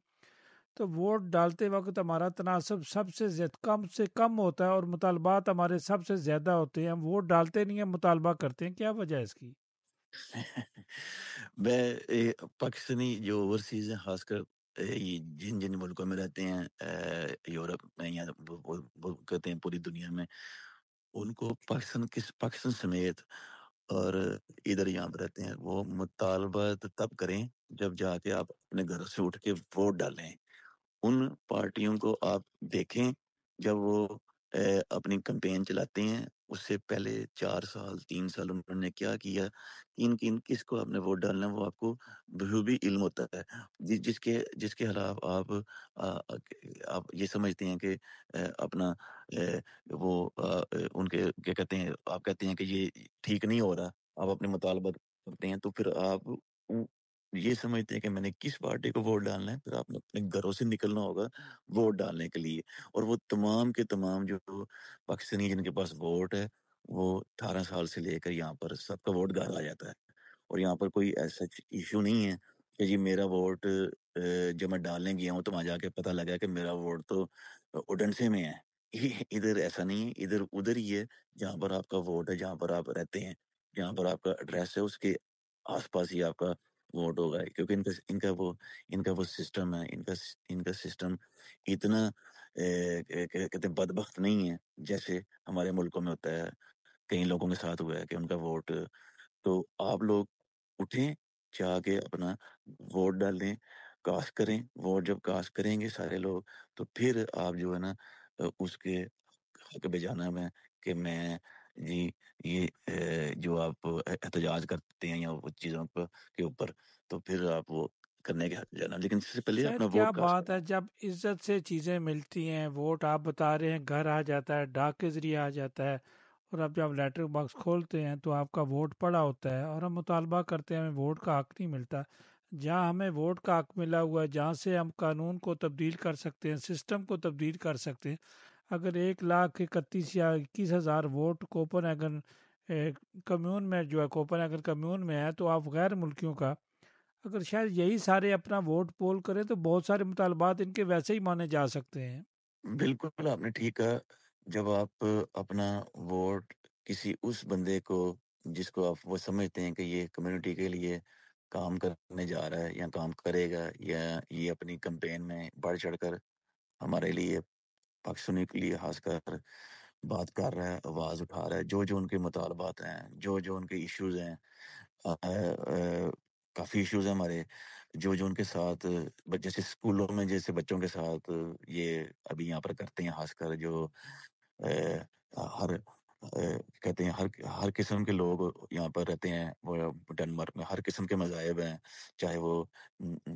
تو ووٹ ڈالتے وقت ہمارا تناسب سب سے کم ہوتا ہے اور مطالبات ہمارے سب سے زیادہ ہوتے ہیں، ہم ووٹ ڈالتے نہیں ہیں، مطالبہ کرتے ہیں، کیا وجہ ہے اس کی؟ میں پاکستانی جو اوورسیز ہیں، خاص کر یہ جن جن ملکوں میں رہتے ہیں، یورپ میں یا وہ کہتے ہیں پوری دنیا میں، ان کو پاکستان سمیت اور ادھر یہاں پہ رہتے ہیں، وہ مطالبہ تب کریں جب جا کے آپ اپنے گھر سے اٹھ کے ووٹ ڈالیں۔ ان پارٹیوں کو آپ دیکھیں جب وہ اپنی کمپین چلاتے ہیں، اس سے پہلے 4 سال 3 سال انہوں نے کیا کیا، کس کو آپ نے ووٹ ڈالنا ہے، وہ آپ کو بخوبی علم ہوتا ہے، جس کے خلاف آپ یہ سمجھتے ہیں کہ اپنا وہ ان کے کیا کہتے ہیں، آپ کہتے ہیں کہ یہ ٹھیک نہیں ہو رہا، آپ اپنے مطالبہ کرتے ہیں، تو پھر آپ یہ سمجھتے ہیں کہ میں نے کس پارٹی کو ووٹ ڈالنا ہے، پھر آپ نے اپنے گھروں سے نکلنا ہوگا ووٹ ڈالنے کے لیے۔ اور وہ تمام کے تمام جو پاکستانی جن کے پاس ووٹ ہے، وہ 18 سال سے لے کر یہاں پر سب کا ووٹ گھر آ جاتا ہے، اور یہاں پر کوئی ایسا ایشو نہیں ہے کہ جی میرا ووٹ جب میں ڈالنے گیا ہوں تو وہاں جا کے پتہ لگا کہ میرا ووٹ تو اڈنسے میں ہے۔ ادھر ایسا نہیں ہے، ادھر ادھر ہی ہے جہاں پر آپ کا ووٹ ہے، جہاں پر آپ رہتے ہیں، جہاں پر آپ کا ایڈریس ہے، اس کے آس پاس ہی آپ کا ووٹ ہوگا، کیونکہ ان کا وہ سسٹم ہے، ان کا سسٹم اتنا کہتے ہیں بدبخت نہیں ہے جیسے ہمارے ملکوں میں ہوتا ہے، کئی لوگوں کے ساتھ ہوا ہے کہ ان کا ووٹ، تو آپ لوگ اٹھیں، جا کے اپنا ووٹ ڈالیں، کاسٹ کریں، ووٹ جب کاسٹ کریں گے سارے لوگ، تو پھر آپ جو ہے نا اس کے حق بجانا میں کہ میں جی یہ جو آپ احتجاج کرتے ہیں یا وہ چیزوں کے اوپر، تو پھر آپ وہ کرنے کے حق جانا، لیکن اس سے پہلے شاید اپنا کیا ووٹ کاسٹ بات کرنا۔ ہے، جب عزت سے چیزیں ملتی ہیں، ووٹ آپ بتا رہے ہیں گھر آ جاتا ہے، ڈاک کے ذریعے آ جاتا ہے، اور اب جب لیٹر باکس کھولتے ہیں تو آپ کا ووٹ پڑا ہوتا ہے اور ہم مطالبہ کرتے ہیں، ہمیں ووٹ کا حق نہیں ملتا، جہاں ہمیں ووٹ کا حق ملا ہوا ہے، جہاں سے ہم قانون کو تبدیل کر سکتے ہیں، سسٹم کو تبدیل کر سکتے ہیں، اگر 1,31,000 یا 21,000 ووٹ کوپن ایگن کمیون میں جو ہے، کوپن ایگن کمیون میں ہے، تو آپ غیر ملکیوں کا اگر شاید یہی سارے اپنا ووٹ پول کریں تو بہت سارے مطالبات ان کے ویسے ہی مانے جا سکتے ہیں۔ بالکل آپ نے ٹھیک کہا، جب آپ اپنا ووٹ کسی اس بندے کو جس کو آپ وہ سمجھتے ہیں کہ یہ کمیونٹی کے لیے کام کرنے جا رہا ہے یا کام کرے گا، یا یہ اپنی کمپین میں بڑھ چڑھ کر ہمارے لیے پاکستانی کے لیے خاص کر بات کر رہا ہے، آواز اٹھا رہا ہے، جو ان کے مطالبات ہیں، جو ان کے ایشوز ہیں، کافی ایشوز ہیں ہمارے، جو ان کے ساتھ جیسے اسکولوں میں جیسے بچوں کے ساتھ یہ ابھی یہاں پر کرتے ہیں، خاص کر جو ہر کہتے ہیں ہر قسم کے لوگ یہاں پر رہتے ہیں، وہ ڈنمارک میں ہر قسم کے مذاہب ہیں، چاہے وہ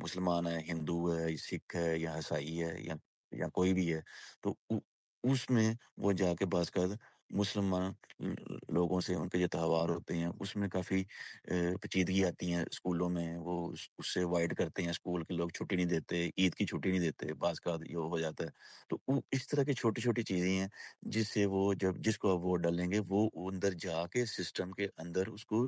مسلمان ہے، ہندو ہے، سکھ ہے، یا عیسائی ہے، یا کوئی بھی ہے، تو اس میں وہ جا کے بعض کا مسلمان لوگوں سے ان کے جو تہوار ہوتے ہیں اس میں کافی پیچیدگی آتی ہیں اسکولوں میں، وہ اس سے وائڈ کرتے ہیں، اسکول کے لوگ چھٹی نہیں دیتے، عید کی چھٹی نہیں دیتے، بعض کا یہ ہو جاتا ہے۔ تو اس طرح کی چھوٹی چھوٹی چیزیں ہیں جس سے وہ جس کو آپ ووٹ ڈالیں گے وہ اندر جا کے سسٹم کے اندر اس کو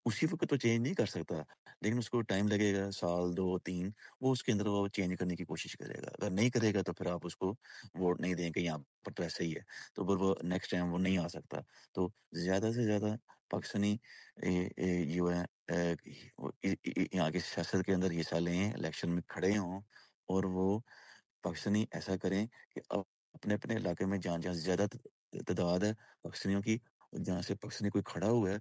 اسی وقت تو چینج نہیں کر سکتا، لیکن اس کو ٹائم لگے گا، سال 2 3، وہ اس کے اندر وہ چینج کرنے کی کوشش کرے گا۔ اگر نہیں کرے گا تو پھر آپ اس کو ووٹ نہیں دیں کہ یہاں پر تو ایسا ہی ہے، تو پھر وہ نیکسٹ ٹائم وہ نہیں آ سکتا۔ تو زیادہ سے زیادہ پاکستانی جو ہے یہاں کی سیاست کے اندر حصہ لیں، الیکشن میں کھڑے ہوں، اور وہ پاکستانی ایسا کریں کہ اپنے اپنے علاقے میں جہاں جہاں زیادہ تعداد ہے پاکستانیوں کی، جہاں سے پاکستانی کوئی کھڑا ہوا ہے،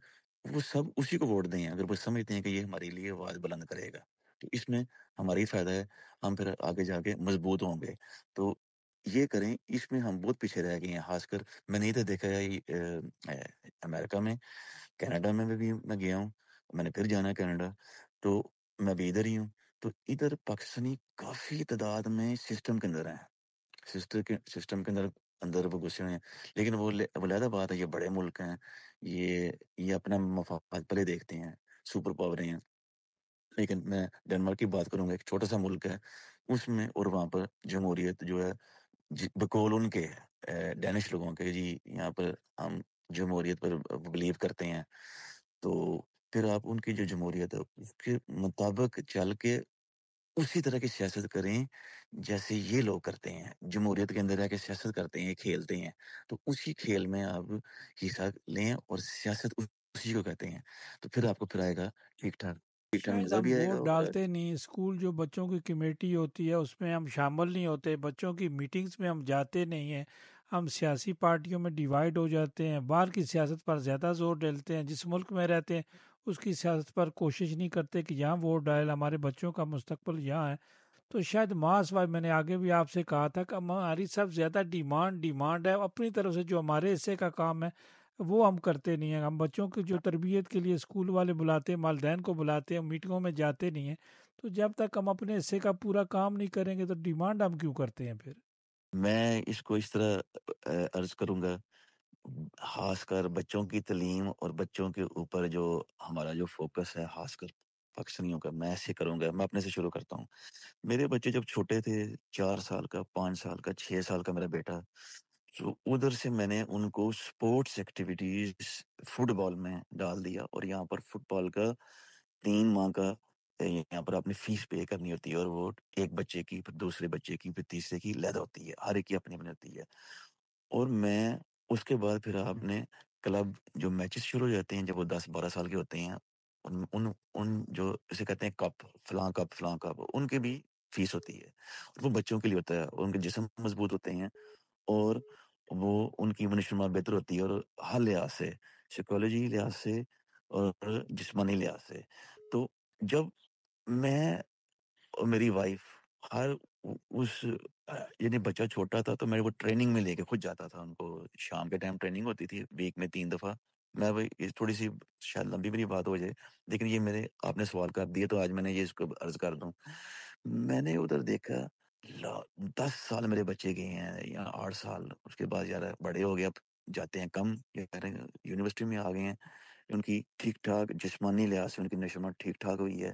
وہ سب اسی کو ووٹ دیں، اگر وہ سمجھتے ہیں کہ یہ ہمارے لیے آواز بلند کرے گا، تو اس میں ہمارا ہی فائدہ ہے، ہم پھر آگے جا کے مضبوط ہوں گے۔ تو یہ کریں، اس میں ہم بہت پیچھے رہ گئے ہیں، خاص کر میں نے ادھر دیکھا ہے امریکہ میں، کینیڈا میں بھی میں گیا ہوں، میں نے پھر جانا ہے کینیڈا، تو میں بھی ادھر ہی ہوں، تو ادھر پاکستانی کافی تعداد میں سسٹم کے اندر ہیں، سسٹم کے اندر اندر وہ گھسے ہوئے ہیں، لیکن وہ علیحدہ بات ہے، یہ بڑے ملک ہیں، یہ اپنا مفاد پہلے دیکھتے ہیں، سپر پاوریں ہیں۔ لیکن میں ڈنمارک کی بات کروں گا، ایک چھوٹا سا ملک ہے، اس میں اور وہاں پر جمہوریت جو ہے بقول ان کے ڈینش لوگوں کے، جی یہاں پر ہم جمہوریت پر بلیو کرتے ہیں، تو پھر آپ ان کی جو جمہوریت ہے اس کے مطابق چل کے اسی طرح کی سیاست کریں جیسے یہ لوگ کرتے ہیں، جمہوریت کے اندر رہ کے سیاست کرتے ہیں، کھیلتے ہیں، تو اسی کھیل میں آپ حصہ لیں، اور سیاست اسی کو کہتے ہیں، تو پھر آپ کو پھر آئے گا ٹھیک ٹھاک، ٹھیک ٹھاک شاید مزہ ہم بھی آئے گا، ووٹ اور ڈالتے نہیں، اسکول جو بچوں کی کمیٹی ہوتی ہے اس میں ہم شامل نہیں ہوتے، بچوں کی میٹنگز میں ہم جاتے نہیں ہیں، ہم سیاسی پارٹیوں میں ڈیوائیڈ ہو جاتے ہیں، باہر کی سیاست پر زیادہ زور ڈالتے ہیں، جس ملک میں رہتے ہیں اس کی سیاست پر کوشش نہیں کرتے کہ یہاں ووٹ ڈالیں، ہمارے بچوں کا مستقبل یہاں ہے۔ تو شاید ماس وائز میں نے آگے بھی آپ سے کہا تھا کہ ہماری سب زیادہ ڈیمانڈ ہے، اپنی طرف سے جو ہمارے حصے کا کام ہے وہ ہم کرتے نہیں ہیں، ہم بچوں کی جو تربیت کے لیے اسکول والے بلاتے ہیں، والدین کو بلاتے ہیں، میٹنگوں میں جاتے نہیں ہیں، تو جب تک ہم اپنے حصے کا پورا کام نہیں کریں گے تو ڈیمانڈ ہم کیوں کرتے ہیں پھر؟ میں اس کو اس طرح عرض کروں گا، خاص کر بچوں کی تعلیم اور بچوں کے اوپر جو ہمارا جو فوکس ہے، خاص کر پاکستانیوں کا، میں ایسے کروں گا، میں اپنے سے شروع کرتا ہوں۔ میرے بچے جب چھوٹے تھے، 4 سال کا، 5 سال کا، 6 سال کا میرا بیٹا، تو ادھر سے میں نے ان کو سپورٹس ایکٹیویٹیز فٹ بال میں ڈال دیا، اور یہاں پر فٹ بال کا 3 ماہ کا یہاں پر اپنی فیس پے کرنی ہوتی ہے، اور وہ ایک بچے کی، پھر دوسرے بچے کی، پھر تیسرے کی علیحدہ ہوتی ہے، ہر ایک کی اپنی اپنی ہوتی ہے۔ اور میں اس کے بعد پھر آپ نے کلب جو میچز شروع ہو جاتے ہیں جب وہ 10 12 سال کے ہوتے ہیں، ان جو اسے کہتے ہیں کپ، فلاں کپ، ان کی بھی فیس ہوتی ہے، اور وہ بچوں کے لیے ہوتا ہے، اور ان کے جسم مضبوط ہوتے ہیں، اور وہ ان کی منشمہ بہتر ہوتی ہے، اور ہر لحاظ سے، سائیکالوجی لحاظ سے اور جسمانی لحاظ سے۔ تو جب میں اور میری وائف ہر اس یعنی بچہ چھوٹا تھا تو میں وہ ٹریننگ میں لے کے خود جاتا تھا، ان کو شام کے ٹائم ٹریننگ ہوتی تھی ویک میں 3 دفعہ۔ میں وہی تھوڑی سی شاید لمبی میری بات ہو جائے، لیکن یہ میرے آپ نے سوال کر دیے تو آج میں نے یہ اس کو عرض کر دوں۔ میں نے ادھر دیکھا 10 سال میرے بچے گئے ہیں یا 8 سال، اس کے بعد یار بڑے ہو گئے، اب جاتے ہیں کم، یونیورسٹی میں آ گئے ہیں، ان کی ٹھیک ٹھاک جسمانی لحاظ سے ان کی نشو و نما ٹھیک ٹھاک ہوئی ہے،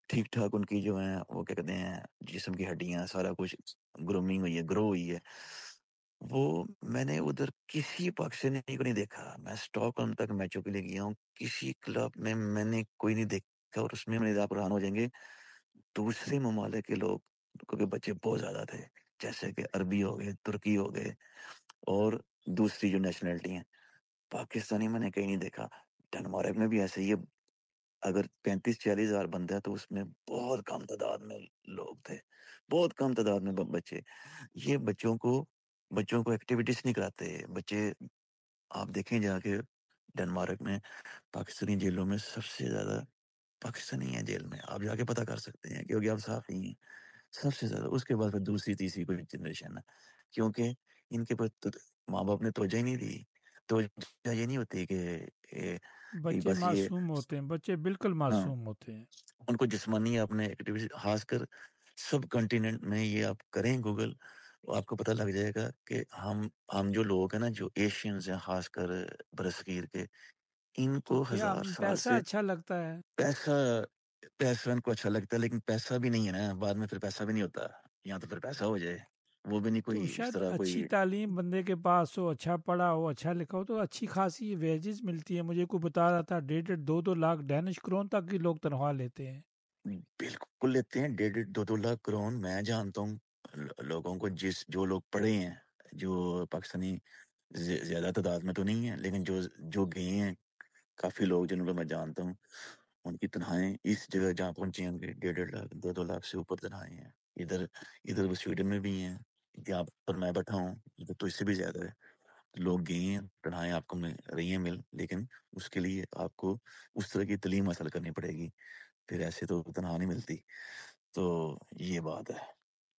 ٹھیک ٹھاک ان کی جو ہیں وہ کیا کہتے ہیں جسم کی ہڈیاں سارا کچھ گرومنگ ہوئی ہے، گرو ہوئی ہے۔ وہ میں نے ادھر کسی پاکستانی کو نہیں دیکھا، میں اسٹاک ہوم تک میچوں کے لیے گیا ہوں، کسی کلب میں نے کوئی نہیں دیکھا، اور اس میں میرے آپ حیران ہو جائیں گے، دوسرے ممالک کے لوگ کیونکہ بچے بہت زیادہ تھے، جیسے کہ عربی ہو گئے، ترکی ہو گئے، اور دوسری جو نیشنلٹی ہیں، پاکستانی میں نے کہیں نہیں دیکھا۔ ڈنمارک میں بھی ایسے ہی ہے، اگر 35 40 ہزار بندہ ہے تو اس میں بہت کم تعداد میں لوگ تھے، بہت کم تعداد میں بچے۔ یہ بچوں کو ایکٹیویٹیز نہیں کراتے بچے، آپ دیکھیں جا کے ڈنمارک میں پاکستانی جیلوں میں سب سے زیادہ پاکستانی ہیں جیل میں، آپ جا کے پتہ کر سکتے ہیں کیونکہ آپ صاف ہی ہیں، سب سے زیادہ۔ اس کے بعد پھر دوسری تیسری کوئی جنریشن ہے، کیونکہ ان کے پاس ماں باپ نے توجہ ہی نہیں دی، توجہ یہ نہیں ہوتی کہ بچے بس یہ، معصوم ہوتے ہیں، بچے بالکل ہاں، معصوم ہوتے ہیں۔ ان کو جسمانی اپنے ایکٹیویٹی، خاص کر سب کنٹیننٹ میں، یہ آپ کریں گوگل، آپ کو پتہ لگ جائے گا کہ ہم جو لوگ ہیں نا، جو ایشینز ہیں، خاص کر برصغیر کے، ان کو یا ہزار سال پیسہ سے اچھا لگتا ہے. پیسہ پیسہ ان کو اچھا لگتا ہے، لیکن پیسہ بھی نہیں ہے نا، بعد میں پھر پیسہ بھی نہیں ہوتا. یا تو پھر پیسہ ہو جائے، وہ بھی نہیں تو کوئی اس شاید طرح اچھی کوئی. تعلیم بندے کے پاس ہو، اچھا پڑھا ہو، اچھا لکھا ہو، تو اچھی خاصی ویجز ملتی ہے. مجھے کوئی بتا رہا تھا 1.5 2 لاکھ ڈینش کرون تک کی لوگ تنخواہ لیتے ہیں. بالکل لیتے ہیں 1.5 2 لاکھ کرون. میں جانتا ہوں لوگوں کو، جو لوگ پڑھے ہیں، جو پاکستانی زیادہ تعداد میں تو نہیں ہے، لیکن جو گئے ہیں، کافی لوگ جن کو میں جانتا ہوں، ان کی تنخواہیں اس جگہ جہاں پہنچی ہیں، ان کے 1.5 لاکھ 2 لاکھ سے اوپر تنخواہیں ہیں. ادھر وہ سویڈن میں بھی ہیں، یہاں پر میں بیٹھا ہوں ادھر تو اس سے بھی زیادہ ہے. لوگ گئے ہیں، تنخواہیں آپ کو مل رہی ہیں، لیکن اس کے لیے آپ کو اس طرح کی تعلیم حاصل کرنی پڑے گی، پھر ایسے تو تنخواہ نہیں ملتی. تو یہ بات ہے.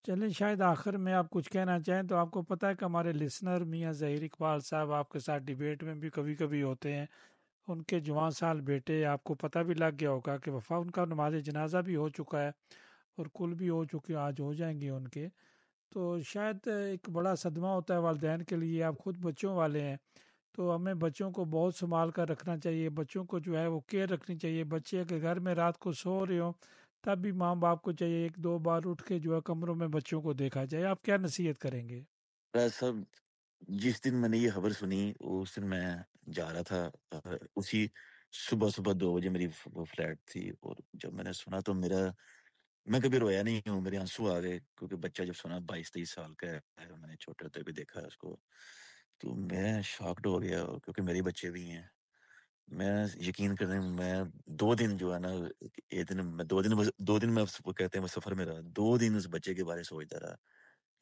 چلیں، شاید آخر میں آپ کچھ کہنا چاہیں تو. آپ کو پتہ ہے کہ ہمارے لسنر میاں ظہیر اقبال صاحب آپ کے ساتھ ڈیبیٹ میں بھی کبھی کبھی ہوتے ہیں. ان کے جوان سال بیٹے، آپ کو پتہ بھی لگ گیا ہوگا کہ وفا ان کا نماز جنازہ بھی ہو چکا ہے، اور کل بھی ہو چکے، آج ہو جائیں گے ان کے. تو شاید ایک بڑا صدمہ ہوتا ہے والدین کے لیے. آپ خود بچوں والے ہیں، تو ہمیں بچوں کو بہت سنبھال کر رکھنا چاہیے. بچوں کو جو ہے وہ کیئر رکھنی چاہیے. بچے اگر گھر میں رات کو سو رہے ہوں تب بھی ماں باپ کو چاہیے 1 2 بار اٹھ کے جو ہے کمروں میں بچوں کو دیکھا جائے. آپ کیا نصیحت کریں گے؟ سب جس دن میں نے یہ خبر سنی، اس دن میں جا رہا تھا، اسی صبح 2 بجے میری فلائٹ تھی، اور جب میں نے سنا تو میں کبھی رویا نہیں ہوں، میرے آنسو آ گئے، کیونکہ بچہ جب سنا 22 23 سال کا ہے، میں نے چھوٹے ہوتے بھی دیکھا ہے اس کو، تو میں شاکڈ ہو گیا، کیونکہ میرے بچے بھی ہیں. میں یقین کریں، میں 2 دن جو ہے نا، ایک دن میں 2 دن میں وہ کہتے ہیں وہ سفر میں رہا، 2 دن اس بچے کے بارے سوچتا رہا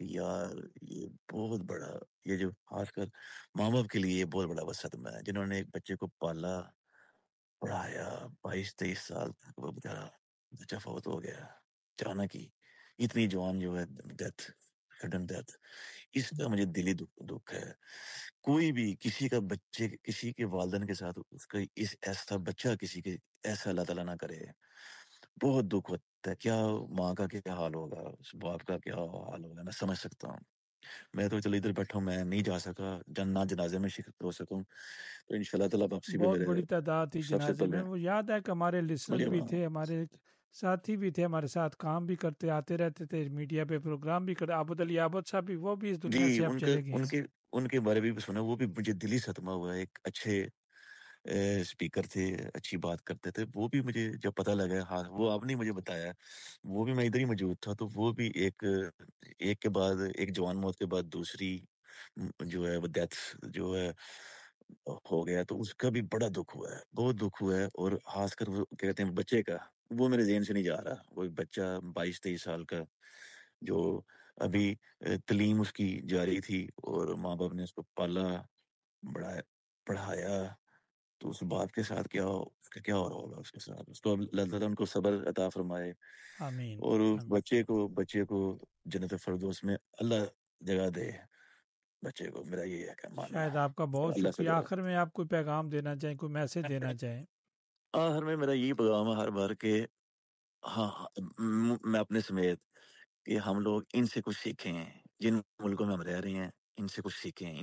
کہ یار یہ بہت بڑا، یہ جو خاص کر ماں باپ کے لیے یہ بہت بڑا وہ صدمہ ہے، جنہوں نے ایک بچے کو پالا، پڑھایا، 22 23 سال تک، وہ بیچارا بچہ فوت ہو گیا اچانک ہی، اتنی جوان جو ہے، سڈن ڈیتھ. اس کا مجھے دلی دکھ ہے. کوئی بھی کسی کے والدین کے ساتھ اس کا ایسا بچہ کسی کے ایسا اللہ تعالیٰ نہ کرے. بہت دکھ ہوتا ہے. کیا ماں کا کیا حال ہوگا، اس باپ کا کیا حال ہوگا، میں سمجھ سکتا ہوں. میں تو چلو ادھر بیٹھا ہوں، میں نہیں جا سکا، نہ جنازے میں شرکت ہو سکوں، تو ان شاء اللہ تعالیٰ واپسی پہ بہت میرے بڑی تعداد تھی سب سے جنازے پہلے میں. وہ یاد ہے کہ ہمارے لسنر مجھے بھی تھے، ہمارے ساتھی بھی تھے، ہمارے ساتھ کام بھی کرتے آتے رہتے تھے، میڈیا پہ پروگرام بھی کرتے. عابد علی عابد صاحب بھی، وہ بھی اس جی دنیا سے اب چلے گئے ہیں. ان کے بارے میں بھی سنا، وہ بھی مجھے دلی صدمہ ہوا ہے. ایک اچھے اسپیکر تھے، اچھی بات کرتے تھے، وہ بھی مجھے جب پتہ لگا، ہاں وہ آپ نے مجھے بتایا، وہ بھی میں ادھر ہی موجود تھا، تو وہ بھی ایک کے بعد ایک جوان موت کے بعد دوسری جو ہے وہ ڈیتھ جو ہے ہو گیا، تو اس کا بھی بڑا دکھ ہوا ہے، بہت دکھ ہوا ہے. اور خاص کر وہ کہتے ہیں بچے کا، وہ میرے ذہن سے نہیں جا رہا. وہ بچہ 22 23 سال کا، جو ابھی تعلیم اس کی جاری تھی، اور ماں باپ نے اس کو پالا، بڑھایا، پڑھایا، تو اس باپ کے ساتھ اس کا کیا ہو رہا ہوگا اس کے ساتھ. اس کو اللہ تعالیٰ ان کو صبر عطا فرمائے، آمین اور اس آمین. بچے کو جنت فردوس میں اللہ جگہ دے. بچے کو میرا یہ ہے کہ ماننا شاید ہے، آپ کا بہت اللہ سے شکریہ. دعا. آخر میں آپ کوئی پیغام دینا چاہیں، کوئی میسج دینا چاہیں؟ آخر میں میرا یہی پیغام ہے ہر بار کہ ہاں، میں اپنے سمیت، کہ ہم لوگ ان سے کچھ سیکھیں. جن ملکوں میں ہم رہ رہے ہیں، ان سے کچھ سیکھیں.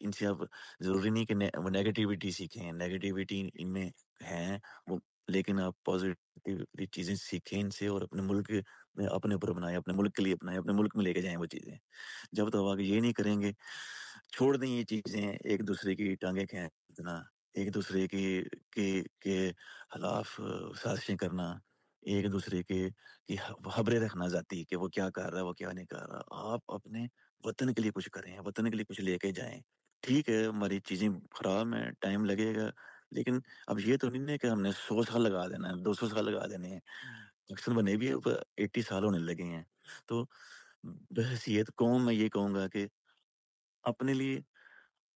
ان سے اب ضروری نہیں کہ وہ نیگیٹیوٹی سیکھیں، نیگیٹیوٹی ان میں ہیں وہ، لیکن آپ پازیٹیو چیزیں سیکھیں ان سے، اور اپنے ملک میں اپنے اوپر بنائیں، اپنے ملک کے لیے اپنائیں، اپنے ملک میں لے کے جائیں وہ چیزیں. جب تک آگے یہ نہیں کریں گے، چھوڑ دیں یہ چیزیں، ایک دوسرے کی ٹانگیں کھینچنا، ایک دوسرے کے خلاف سازشیں کرنا، ایک دوسرے کی خبریں رکھنا ذاتی، کہ وہ کیا کر رہا ہے، وہ کیا نہیں کر رہا. آپ اپنے وطن کے لیے کچھ کریں، وطن کے لیے کچھ لے کے جائیں. ٹھیک ہے ہماری چیزیں خراب ہیں، ٹائم لگے گا، لیکن اب یہ تو نہیں ہے کہ ہم نے 100 سال لگا دینا ہے، 200 سال لگا دینے ہیں. اکثر بنے بھی 80 سال ہونے لگے ہیں. تو بحیثیت قوم میں یہ کہوں گا کہ اپنے لیے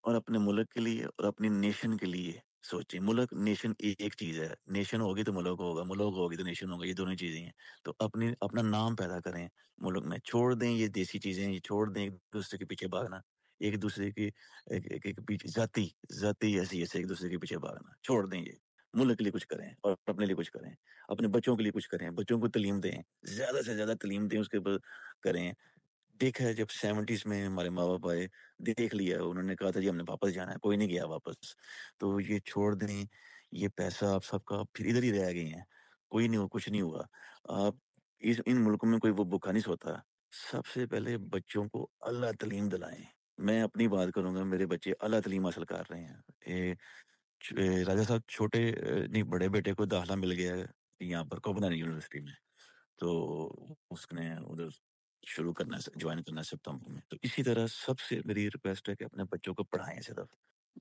اور اپنے ملک کے لیے اور اپنی نیشن کے لیے سوچیں. ملک نیشن ایک چیز ہے، نیشن ہوگی تو ملک ہوگا، ملک ہوگی تو نیشن ہوگا، یہ دونوں چیزیں ہیں. تو اپنا نام پیدا کریں ملک میں. چھوڑ دیں یہ دیسی چیزیں، یہ چھوڑ دیں ایک دوسرے کے پیچھے بھاگنا، ایک دوسرے کی ایک پیچھے ذاتی ایسے ایک دوسرے کے پیچھے بھاگنا چھوڑ دیں. یہ ملک کے لیے کچھ کریں، اور اپنے لیے کچھ کریں، اپنے بچوں کے لیے کچھ کریں. بچوں کو تعلیم دیں، زیادہ سے زیادہ تعلیم دیں، اس کے بعد کریں. دیکھا ہے جب 70s میں ہمارے ماں باپ آئے، دیکھ لیا، انہوں نے کہا تھا جی ہم نے واپس جانا ہے، کوئی نہیں گیا واپس۔ تو یہ چھوڑ دیں، یہ پیسہ آپ سب کا پھر ادھر ہی رہ گئے ہیں، کوئی نہیں ہو، کچھ نہیں ہوا۔ آپ ان ملکوں میں کوئی وہ بھوکا نہیں سوتا۔ سب سے پہلے بچوں کو اعلیٰ تعلیم دلائیں۔ میں اپنی بات کروں گا، میرے بچے اعلیٰ تعلیم حاصل کر رہے ہیں۔ راجا صاحب چھوٹے نہیں بڑے بیٹے کو داخلہ مل گیا ہے یہاں پر کوبنان یونیورسٹی میں، تو اس نے ادھر شروع کرنا ہے، جوائن کرنا ہے ستمبر میں۔ تو اسی طرح سب سے میری ریکویسٹ ہے کہ اپنے بچوں کو پڑھائیں صرف،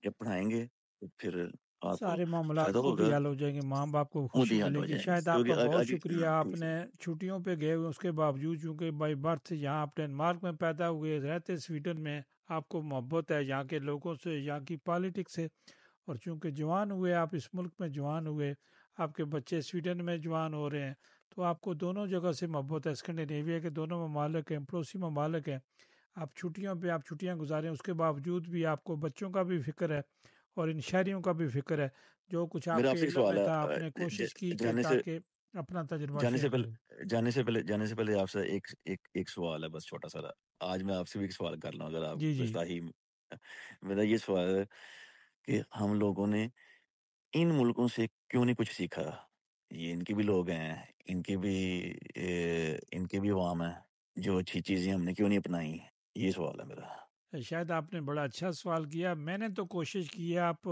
جب پڑھائیں گے تو پھر آپ کو سارے معاملات فائدہ خود ہی ہوگا، حل ہو جائیں گے، ماں باپ کو خود خوشی ہی حل ہو ملے گی۔ جائیں گے، شاید آپ کیونکہ کا بہت آگے شکریہ، آپ نے چھٹیوں پہ گئے ہوئے اس کے باوجود، چونکہ بائی برتھ یہاں آپ ڈنمارک میں پیدا ہوئے، رہتے سویڈن میں، آپ کو محبت ہے یہاں کے لوگوں سے، یہاں کی پالیٹکس سے، اور چونکہ جوان ہوئے آپ اس ملک میں، جوان ہوئے آپ کے بچے سویڈن میں جوان ہو رہے ہیں، تو آپ کو دونوں جگہ سے محبت ہے، اسکینڈینیویا کے دونوں ممالک ہیں، پڑوسی ممالک ہیں۔ آپ چھٹیوں پہ آپ چھٹیاں گزاریں، اس کے باوجود بھی آپ کو بچوں کا بھی فکر ہے اور ان شہریوں کا بھی فکر ہے۔ جو کچھ آپ میرا آپ کے سے ایک علم میں سوال تھا آپ ہے، نے کوشش کی کہ جانے سے تاکہ اپنا تجربہ جانے شیئر سے پہلے کریں۔ جانے سے پہلے آپ سے ایک سوال ہے، بس چھوٹا سا۔ آج میں آپ سے بھی ایک سوال کر لوں اگر آپ جی جی۔ بتا ہی۔ میرا یہ سوال ہے کہ ہم لوگوں نے ان ملکوں سے کیوں نہیں کچھ سیکھا؟ یہ ان کے بھی لوگ ہیں، ان کے بھی عوام ہیں، جو اچھی چیزیں ہم نے کیوں نہیں اپنائی؟ یہ سوال ہے میرا۔ شاید آپ نے بڑا اچھا سوال کیا۔ میں نے تو کوشش کی ہے، آپ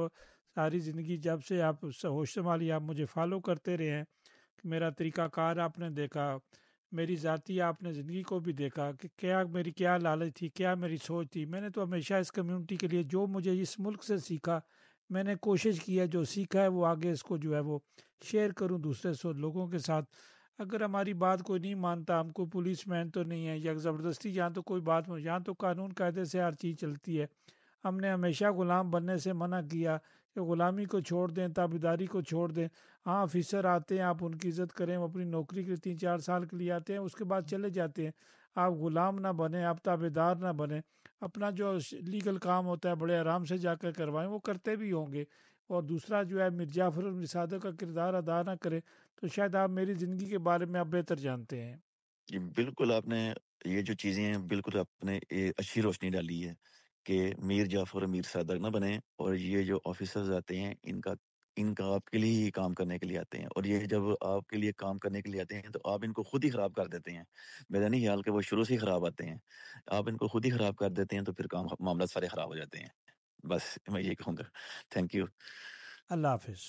ساری زندگی جب سے آپ ہوش سنبھالی آپ مجھے فالو کرتے رہے ہیں، میرا طریقہ کار آپ نے دیکھا، میری ذاتی آپ نے زندگی کو بھی دیکھا کہ کیا میری کیا لالچ تھی، کیا میری سوچ تھی۔ میں نے تو ہمیشہ اس کمیونٹی کے لیے جو مجھے اس ملک سے سیکھا، میں نے کوشش کی ہے جو سیکھا ہے وہ آگے اس کو جو ہے وہ شیئر کروں دوسرے لوگوں کے ساتھ۔ اگر ہماری بات کوئی نہیں مانتا، ہم کوئی پولیس مین تو نہیں ہے یا زبردستی، یہاں تو کوئی بات نہیں، یہاں تو قانون قاعدے سے ہر چیز چلتی ہے۔ ہم نے ہمیشہ غلام بننے سے منع کیا کہ غلامی کو چھوڑ دیں، تابعداری کو چھوڑ دیں۔ ہاں آفیسر آتے ہیں، آپ ان کی عزت کریں، وہ اپنی نوکری کے 3-4 سال کے لیے آتے ہیں، اس کے بعد چلے جاتے ہیں۔ آپ غلام نہ بنیں، آپ تابعدار نہ بنیں، اپنا جو لیگل کام ہوتا ہے بڑے آرام سے جا کر کروائیں، وہ کرتے بھی ہوں گے۔ اور دوسرا جو ہے میر جعفر اور صادق کا کردار ادا نہ کریں، تو شاید آپ میری زندگی کے بارے میں آپ بہتر جانتے ہیں۔ جی بالکل، آپ نے یہ جو چیزیں ہیں بالکل آپ نے اچھی روشنی ڈالی ہے کہ میر جعفر اور میر صادق نہ بنے، اور یہ جو آفیسرز آتے ہیں ان کا آپ کے لیے ہی کام کرنے کے لیے آتے ہیں، اور یہ جب آپ کے لیے کام کرنے کے لیے آتے ہیں تو آپ ان کو خود ہی خراب کر دیتے ہیں۔ میرا نہیں خیال کہ وہ شروع سے ہی خراب آتے ہیں، آپ ان کو خود ہی خراب کر دیتے ہیں، تو پھر معاملات سارے خراب ہو جاتے ہیں۔ بس میں یہ کہوں گا۔ Thank you. اللہ حافظ۔